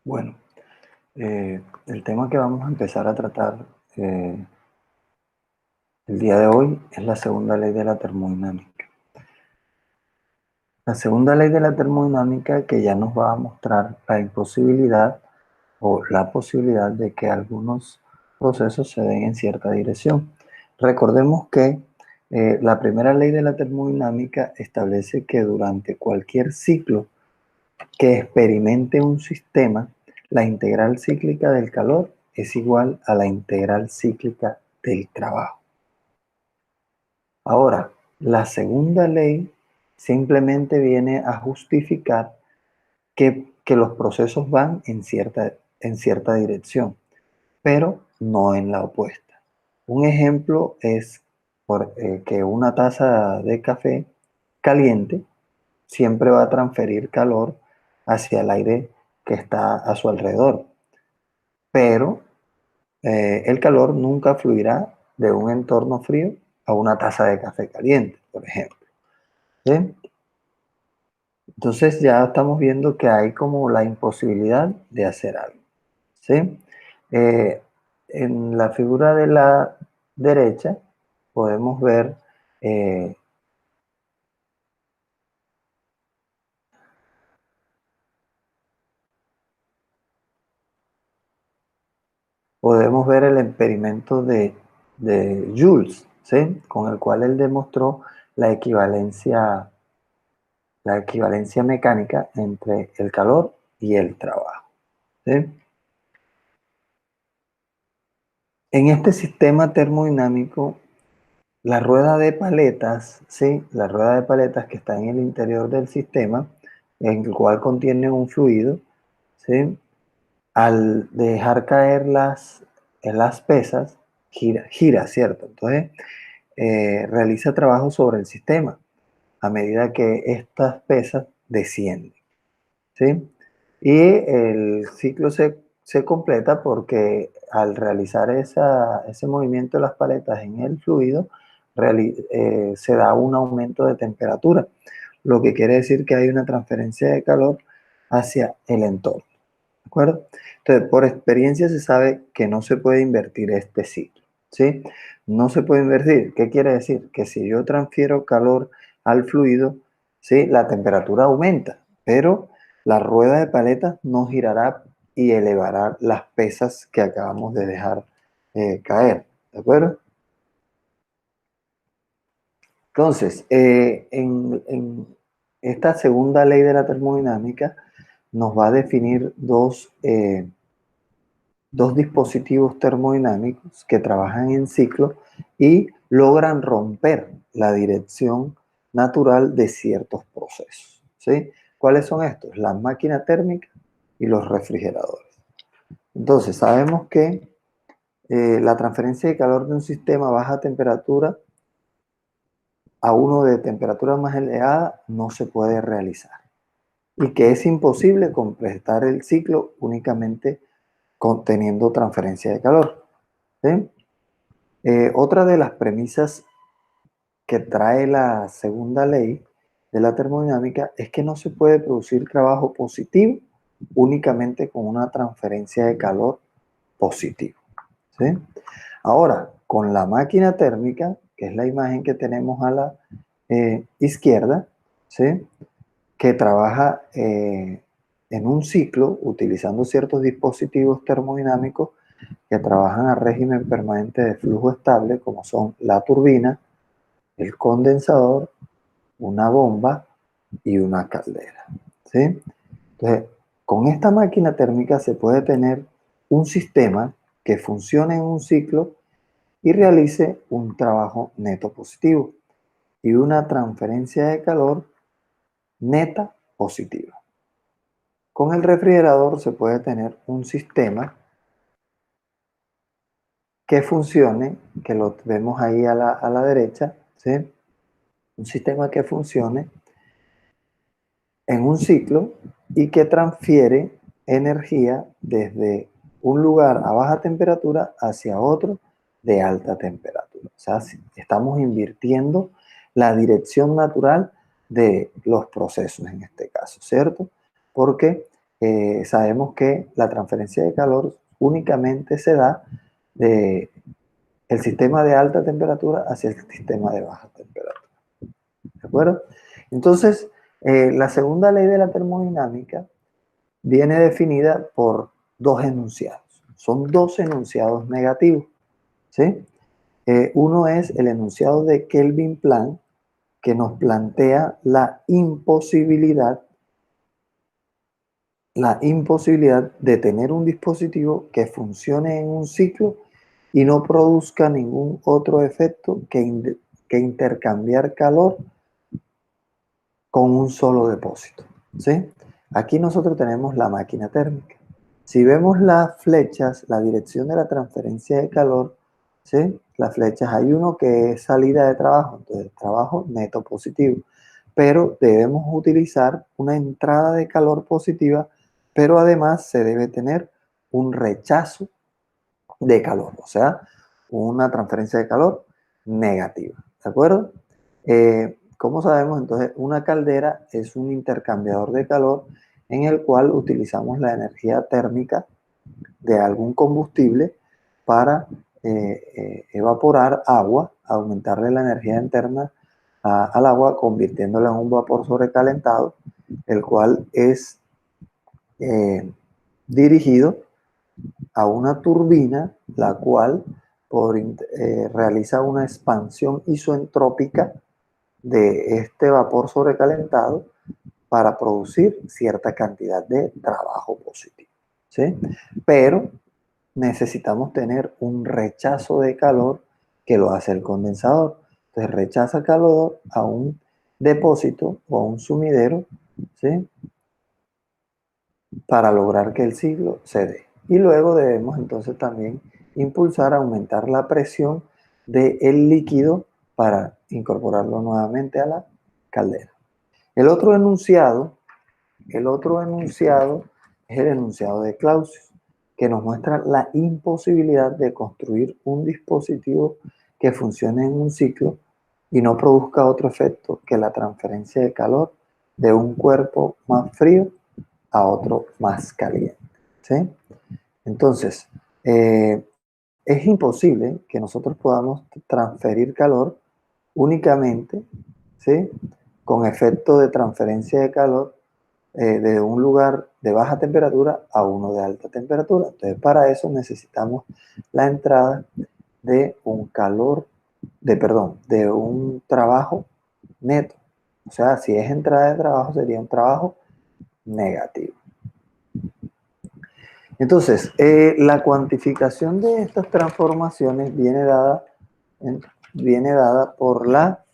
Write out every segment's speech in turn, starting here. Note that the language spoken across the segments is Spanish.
Bueno, el tema que vamos a empezar a tratar el día de hoy es la segunda ley de la termodinámica. La segunda ley de la termodinámica que ya nos va a mostrar la imposibilidad o la posibilidad de que algunos procesos se den en cierta dirección. Recordemos que la primera ley de la termodinámica establece que durante cualquier ciclo que experimente un sistema, la integral cíclica del calor es igual a la integral cíclica del trabajo. Ahora, la segunda ley simplemente viene a justificar que los procesos van en cierta dirección, pero no en la opuesta. Un ejemplo es que una taza de café caliente siempre va a transferir calor hacia el aire que está a su alrededor, pero el calor nunca fluirá de un entorno frío a una taza de café caliente, por ejemplo. ¿Sí? Entonces ya estamos viendo que hay como la imposibilidad de hacer algo. ¿Sí? Eh, en la figura de la derecha podemos ver eh, el experimento de Joule, ¿sí? Con el cual él demostró la equivalencia, la equivalencia mecánica entre el calor y el trabajo. ¿Sí? En este sistema termodinámico, la rueda de paletas, ¿sí? La rueda de paletas que está en el interior del sistema, en el cual contiene un fluido, ¿sí? Al dejar caer las pesas, gira, ¿cierto? Entonces, realiza trabajo sobre el sistema a medida que estas pesas descienden, ¿sí? Y el ciclo se completa porque al realizar ese movimiento de las paletas en el fluido, se da un aumento de temperatura, lo que quiere decir que hay una transferencia de calor hacia el entorno. ¿De acuerdo? Entonces, por experiencia se sabe que no se puede invertir este ciclo, ¿sí? No se puede invertir. ¿Qué quiere decir? Que si yo transfiero calor al fluido, ¿sí? La temperatura aumenta, pero la rueda de paletas no girará y elevará las pesas que acabamos de dejar caer, ¿de acuerdo? Entonces, en esta segunda ley de la termodinámica nos va a definir dos dispositivos termodinámicos que trabajan en ciclo y logran romper la dirección natural de ciertos procesos, ¿sí? ¿Cuáles son estos? Las máquinas térmicas y los refrigeradores. Entonces, sabemos que la transferencia de calor de un sistema a baja temperatura a uno de temperatura más elevada no se puede realizar y que es imposible completar el ciclo únicamente conteniendo transferencia de calor, ¿sí? Otra de las premisas que trae la segunda ley de la termodinámica es que no se puede producir trabajo positivo únicamente con una transferencia de calor positivo, ¿sí? Ahora, con la máquina térmica, que es la imagen que tenemos a la izquierda, ¿sí? Que trabaja en un ciclo utilizando ciertos dispositivos termodinámicos que trabajan a régimen permanente de flujo estable, como son la turbina, el condensador, una bomba y una caldera, ¿sí? Entonces, con esta máquina térmica se puede tener un sistema que funcione en un ciclo y realice un trabajo neto positivo y una transferencia de calor neta positiva. Con el refrigerador se puede tener un sistema que funcione, que lo vemos ahí a la derecha, ¿sí? Un sistema que funcione en un ciclo y que transfiere energía desde un lugar a baja temperatura hacia otro de alta temperatura. O sea, estamos invirtiendo la dirección natural de los procesos en este caso, ¿cierto? Porque sabemos que la transferencia de calor únicamente se da de el sistema de alta temperatura hacia el sistema de baja temperatura. ¿De acuerdo? Entonces, la segunda ley de la termodinámica viene definida por dos enunciados. Son dos enunciados negativos, ¿sí? Uno es el enunciado de Kelvin-Planck, que nos plantea la imposibilidad de tener un dispositivo que funcione en un ciclo y no produzca ningún otro efecto que intercambiar calor con un solo depósito, ¿sí? Aquí nosotros tenemos la máquina térmica. Si vemos las flechas, la dirección de la transferencia de calor, ¿sí? Las flechas, hay uno que es salida de trabajo, entonces trabajo neto positivo, pero debemos utilizar una entrada de calor positiva, pero además se debe tener un rechazo de calor, o sea, una transferencia de calor negativa, ¿de acuerdo? ¿Cómo sabemos? Entonces, una caldera es un intercambiador de calor en el cual utilizamos la energía térmica de algún combustible para evaporar agua, aumentarle la energía interna al agua, convirtiéndola en un vapor sobrecalentado, el cual es dirigido a una turbina, la cual realiza una expansión isoentrópica de este vapor sobrecalentado para producir cierta cantidad de trabajo positivo, ¿sí? Pero necesitamos tener un rechazo de calor que lo hace el condensador. Entonces rechaza calor a un depósito o a un sumidero, ¿sí? Para lograr que el ciclo se dé. Y luego debemos entonces también impulsar, aumentar la presión del líquido para incorporarlo nuevamente a la caldera. El otro enunciado es el enunciado de Clausius, que nos muestra la imposibilidad de construir un dispositivo que funcione en un ciclo y no produzca otro efecto que la transferencia de calor de un cuerpo más frío a otro más caliente, ¿sí? Entonces, es imposible que nosotros podamos transferir calor únicamente, ¿sí? Con efecto de transferencia de calor de un lugar de baja temperatura a uno de alta temperatura. Entonces, para eso necesitamos la entrada de un de un trabajo neto. O sea, si es entrada de trabajo, sería un trabajo negativo. Entonces, la cuantificación de estas transformaciones viene dada por la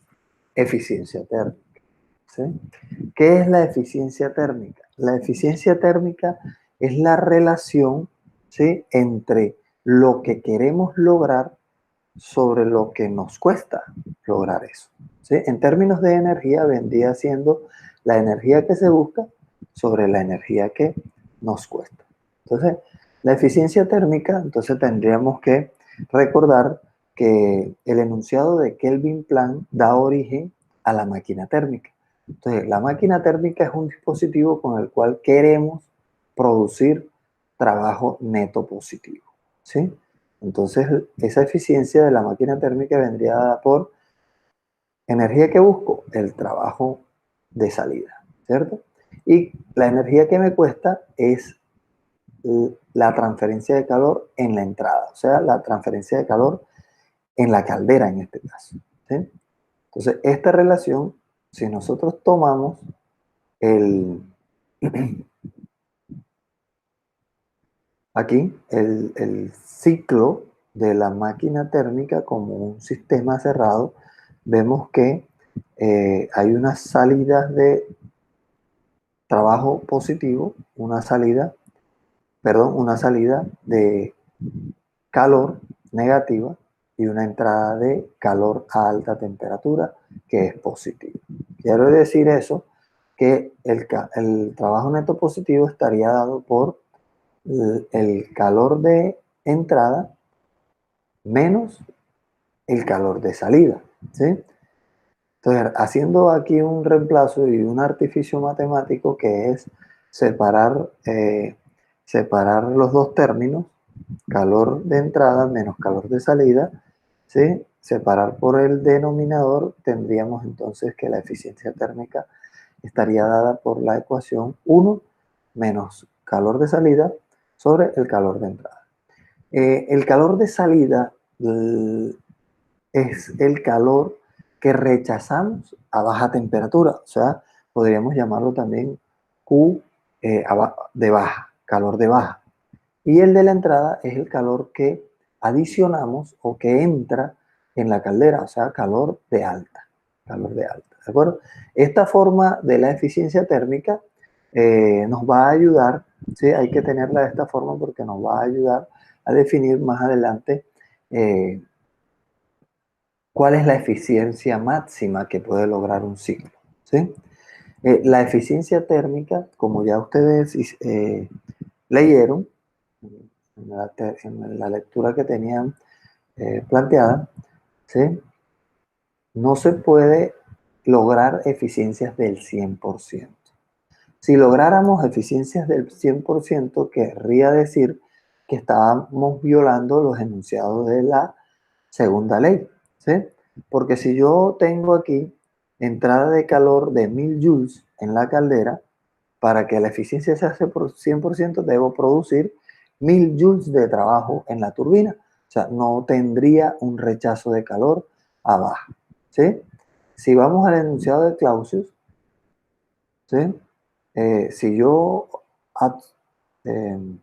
eficiencia térmica, ¿sí? ¿Qué es la eficiencia térmica? La eficiencia térmica es la relación, ¿sí?, entre lo que queremos lograr sobre lo que nos cuesta lograr eso, ¿sí? En términos de energía vendría siendo la energía que se busca sobre la energía que nos cuesta. Entonces, la eficiencia térmica, entonces tendríamos que recordar que el enunciado de Kelvin-Planck da origen a la máquina térmica. Entonces, la máquina térmica es un dispositivo con el cual queremos producir trabajo neto positivo, ¿sí? Entonces, esa eficiencia de la máquina térmica vendría dada por energía que busco, el trabajo de salida, ¿cierto? Y la energía que me cuesta es la transferencia de calor en la entrada, o sea, la transferencia de calor en la caldera en este caso, ¿sí? Entonces, esta relación, si nosotros tomamos aquí el ciclo de la máquina térmica como un sistema cerrado, vemos que hay unas salidas de trabajo positivo, una salida de calor negativa y una entrada de calor a alta temperatura que es positiva. Quiero decir eso, que el trabajo neto positivo estaría dado por el calor de entrada menos el calor de salida, ¿sí? Entonces, haciendo aquí un reemplazo y un artificio matemático que es separar, separar los dos términos, calor de entrada menos calor de salida, ¿sí? Separar por el denominador, tendríamos entonces que la eficiencia térmica estaría dada por la ecuación 1 menos calor de salida sobre el calor de entrada. El calor de salida es el calor que rechazamos a baja temperatura, o sea, podríamos llamarlo también Q de baja, calor de baja. Y el de la entrada es el calor que adicionamos o que entra en la caldera, o sea, calor de alta, ¿de acuerdo? Esta forma de la eficiencia térmica nos va a ayudar, ¿sí? Hay que tenerla de esta forma porque nos va a ayudar a definir más adelante eh, cuál es la eficiencia máxima que puede lograr un ciclo, ¿sí? La eficiencia térmica, como ya ustedes leyeron en la lectura que tenían planteada, ¿sí? No se puede lograr eficiencias del 100%. Si lográramos eficiencias del 100%, querría decir que estábamos violando los enunciados de la segunda ley, ¿sí? Porque si yo tengo aquí entrada de calor de 1000 joules en la caldera, para que la eficiencia sea 100%, debo producir 1000 joules de trabajo en la turbina. O sea, no tendría un rechazo de calor a baja, ¿sí? Si vamos al enunciado de Clausius, ¿sí? Si yo eh,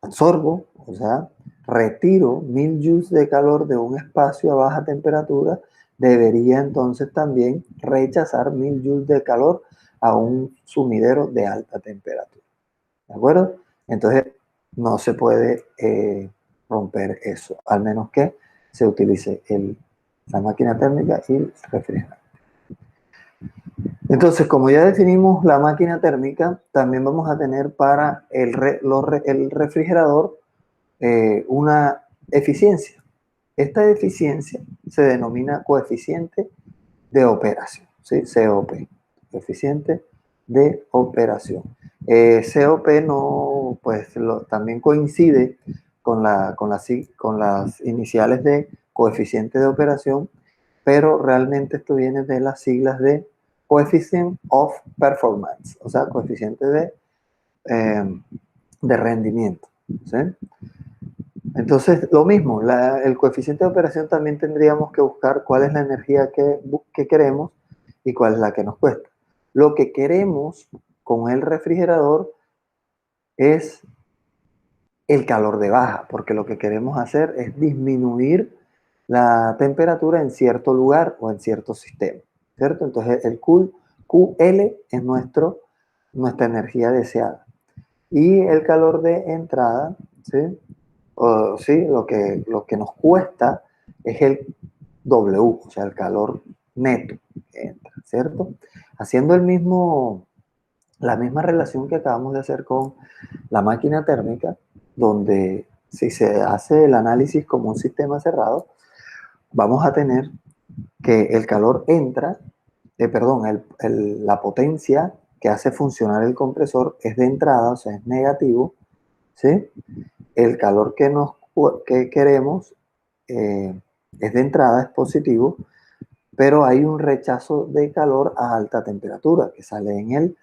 absorbo, o sea, retiro 1000 joules de calor de un espacio a baja temperatura, debería entonces también rechazar 1000 joules de calor a un sumidero de alta temperatura. ¿De acuerdo? Entonces, no se puede romper eso, al menos que se utilice la máquina térmica y el refrigerador. Entonces, como ya definimos la máquina térmica, también vamos a tener para el refrigerador una eficiencia. Esta eficiencia se denomina coeficiente de operación, ¿sí? COP, coeficiente de operación. COP no, pues también coincide con las iniciales de coeficiente de operación, pero realmente esto viene de las siglas de Coefficient of Performance, o sea, coeficiente de rendimiento, ¿sí? Entonces, lo mismo, el coeficiente de operación también tendríamos que buscar cuál es la energía que queremos y cuál es la que nos cuesta. Lo que queremos con el refrigerador es el calor de baja, porque lo que queremos hacer es disminuir la temperatura en cierto lugar o en cierto sistema, ¿cierto? Entonces, el QL es nuestra energía deseada. Y el calor de entrada, ¿sí? Sí, lo que nos cuesta es el W, o sea, el calor neto que entra, ¿cierto? Haciendo la misma relación que acabamos de hacer con la máquina térmica, donde si se hace el análisis como un sistema cerrado, vamos a tener que el calor entra, perdón, la potencia que hace funcionar el compresor es de entrada, o sea, es negativo, ¿sí? El calor que queremos es de entrada, es positivo, pero hay un rechazo de calor a alta temperatura que sale en el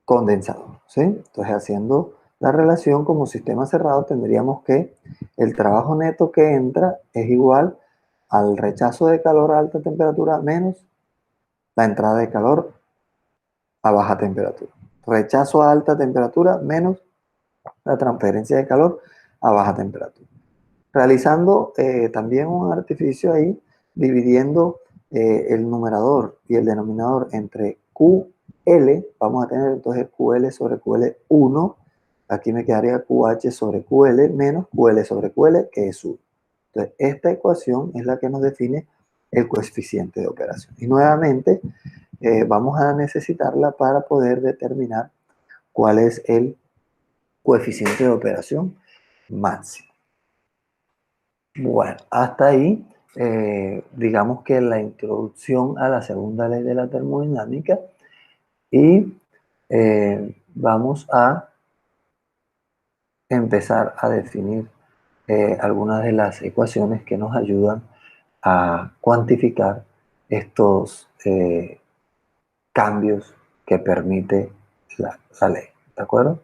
condensador, ¿sí? Entonces, haciendo la relación como sistema cerrado, tendríamos que el trabajo neto que entra es igual al rechazo de calor a alta temperatura menos la entrada de calor a baja temperatura. Rechazo a alta temperatura menos la transferencia de calor a baja temperatura. Realizando también un artificio ahí, dividiendo el numerador y el denominador entre QL, vamos a tener entonces QL sobre QL1, aquí me quedaría QH sobre QL menos QL sobre QL, que es 1. Entonces, esta ecuación es la que nos define el coeficiente de operación. Y nuevamente, vamos a necesitarla para poder determinar cuál es el coeficiente de operación máximo. Bueno, hasta ahí, digamos que la introducción a la segunda ley de la termodinámica y vamos a empezar a definir algunas de las ecuaciones que nos ayudan a cuantificar estos cambios que permite la ley. ¿De acuerdo?